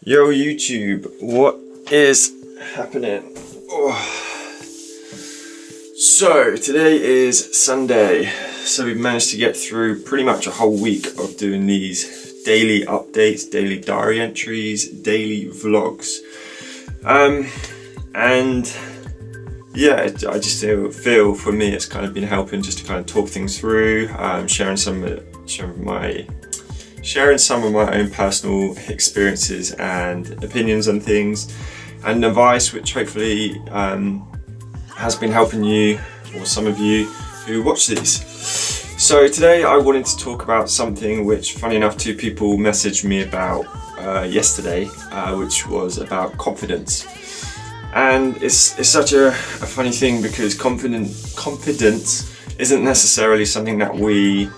Yo YouTube, what is happening? So today is Sunday, so we've managed to get through pretty much a whole week of doing these daily updates, daily diary entries, daily vlogs. And yeah, I just feel for me it's kind of been helping just to kind of talk things through, sharing some of my own personal experiences and opinions on things, and advice which hopefully has been helping you or some of you who watch these. So today I wanted to talk about something which, funny enough, two people messaged me about yesterday, which was about confidence. And it's such a funny thing, because confidence isn't necessarily something that we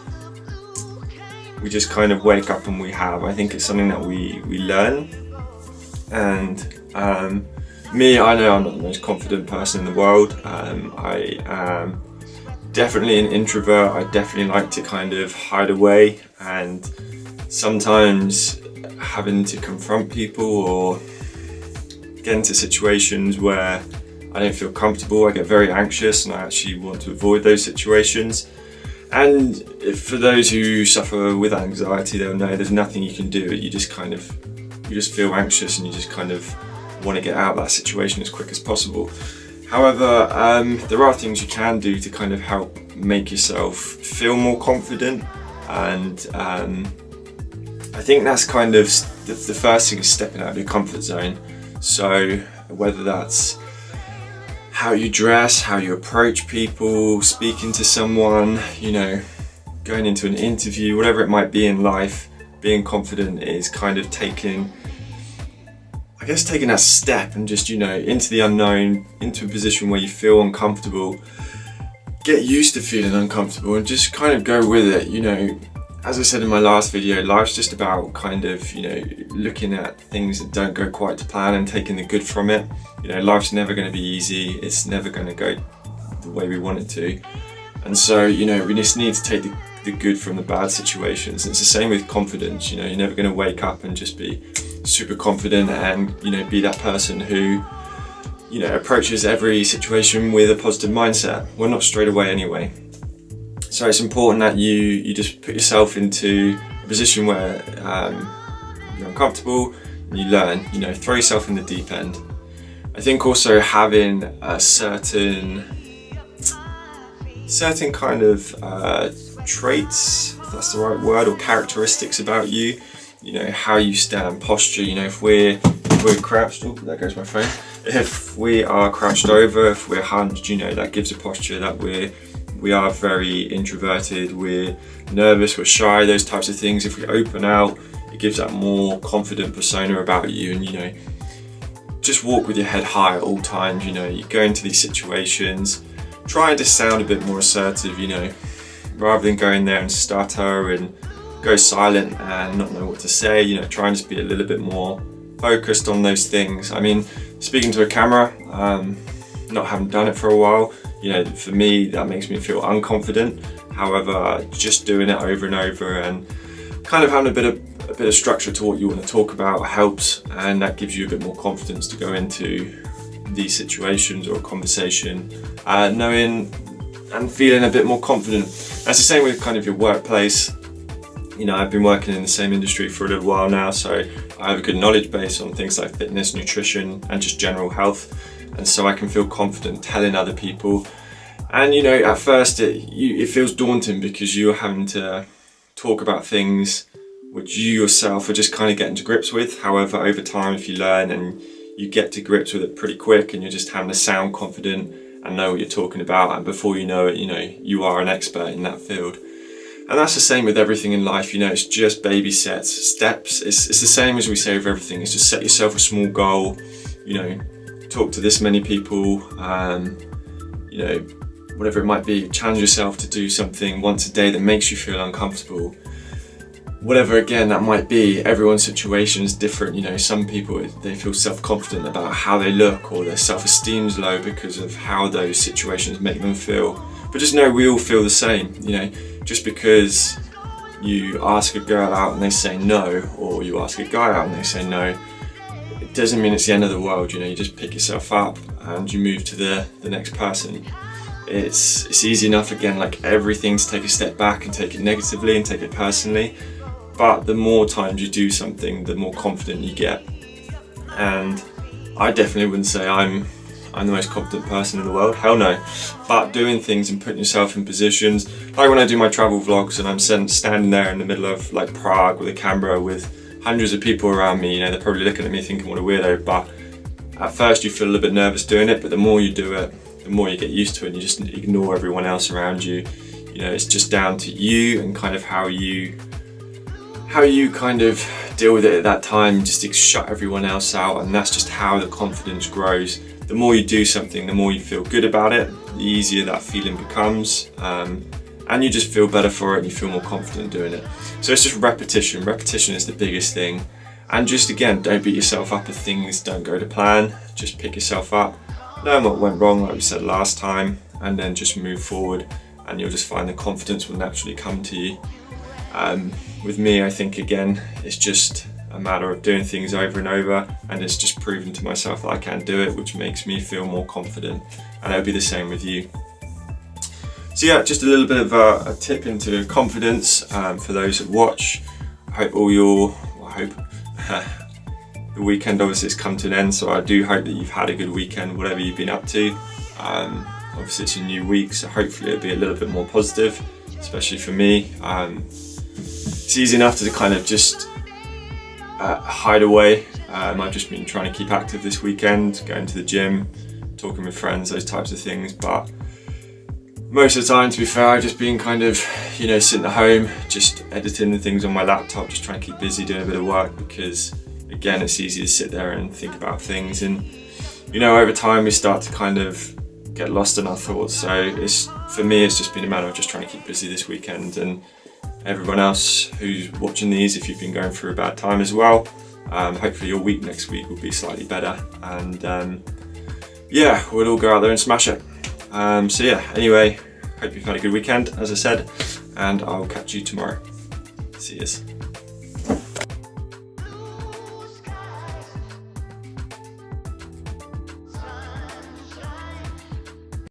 just kind of wake up and we have. I think it's something that we learn. And me, I know I'm not the most confident person in the world. I am definitely an introvert. I definitely like to kind of hide away, and sometimes having to confront people or get into situations where I don't feel comfortable, I get very anxious, and I actually want to avoid those situations. And for those who suffer with anxiety, they'll know there's nothing you can do. You just feel anxious, and you just kind of want to get out of that situation as quick as possible. However, there are things you can do to kind of help make yourself feel more confident. And I think that's kind of the first thing, is stepping out of your comfort zone. So whether that's how you dress, how you approach people, speaking to someone, going into an interview, whatever it might be in life, being confident is kind of taking that step and just, into the unknown, into a position where you feel uncomfortable, get used to feeling uncomfortable and just kind of go with it. As I said in my last video, life's just about kind of, looking at things that don't go quite to plan and taking the good from it. Life's never going to be easy. It's never going to go the way we want it to. And so, we just need to take the good from the bad situations. And it's the same with confidence. You're never going to wake up and just be super confident and, be that person who, approaches every situation with a positive mindset. Well, not straight away anyway. So it's important that you just put yourself into a position where you're uncomfortable and you learn, throw yourself in the deep end. I think also having a certain kind of traits, if that's the right word, or characteristics about you, how you stand, posture. If we're crouched, oh, there goes my phone. If we are crouched over, if we're hunched, that gives a posture that we are very introverted, we're nervous, we're shy, those types of things. If we open out, it gives that more confident persona about you. And just walk with your head high at all times. You go into these situations trying to sound a bit more assertive, rather than going there and stutter and go silent and not know what to say. Try and just be a little bit more focused on those things. I mean, speaking to a camera, not having done it for a while, for me, that makes me feel unconfident. However, just doing it over and over and kind of having a bit of structure to what you want to talk about helps, and that gives you a bit more confidence to go into these situations or a conversation, knowing and feeling a bit more confident. That's the same with kind of your workplace. I've been working in the same industry for a little while now, so I have a good knowledge base on things like fitness, nutrition, and just general health. And so I can feel confident telling other people. And at first it feels daunting, because you're having to talk about things which you yourself are just kind of getting to grips with. However, over time, if you learn and you get to grips with it pretty quick, and you're just having to sound confident and know what you're talking about, and before you know it, you are an expert in that field. And that's the same with everything in life. It's just baby steps. It's the same as we say with everything. It's just set yourself a small goal, talk to this many people, whatever it might be. Challenge yourself to do something once a day that makes you feel uncomfortable. Whatever, again, that might be. Everyone's situation is different. Some people, they feel self-confident about how they look, or their self-esteem's low because of how those situations make them feel. But just know we all feel the same. Just because you ask a girl out and they say no, or you ask a guy out and they say no, doesn't mean it's the end of the world. You know, you just pick yourself up and you move to the next person. It's easy enough, again, like everything, to take a step back and take it negatively and take it personally. But the more times you do something, the more confident you get. And I definitely wouldn't say I'm the most confident person in the world, hell no. But doing things and putting yourself in positions, like when I do my travel vlogs and I'm standing there in the middle of like Prague with a camera with hundreds of people around me, you know, they're probably looking at me thinking what a weirdo. But at first you feel a little bit nervous doing it, but the more you do it, the more you get used to it and you just ignore everyone else around you. You know, it's just down to you and kind of how you kind of deal with it at that time. Just shut everyone else out, and that's just how the confidence grows. The more you do something, the more you feel good about it, the easier that feeling becomes, and you just feel better for it and you feel more confident doing it. So it's just repetition. Repetition is the biggest thing. And just, again, don't beat yourself up if things don't go to plan. Just pick yourself up, learn what went wrong, like we said last time, and then just move forward, and you'll just find the confidence will naturally come to you. With me, I think, again, it's just a matter of doing things over and over, and it's just proven to myself that I can do it, which makes me feel more confident, and it'll be the same with you. So yeah, just a little bit of a tip into confidence for those that watch. I hope the weekend obviously has come to an end, so I do hope that you've had a good weekend, whatever you've been up to. Obviously it's a new week, so hopefully it'll be a little bit more positive, especially for me. It's easy enough to kind of just hide away. I've just been trying to keep active this weekend, going to the gym, talking with friends, those types of things. But most of the time, to be fair, I've just been kind of, you know, sitting at home, just editing the things on my laptop, just trying to keep busy doing a bit of work, because again, it's easy to sit there and think about things, and you know, over time we start to kind of get lost in our thoughts. So for me, it's just been a matter of just trying to keep busy this weekend, and everyone else who's watching these, if you've been going through a bad time as well, hopefully your week next week will be slightly better, and yeah, we'll all go out there and smash it. So yeah, anyway, hope you've had a good weekend, as I said, and I'll catch you tomorrow. See yous.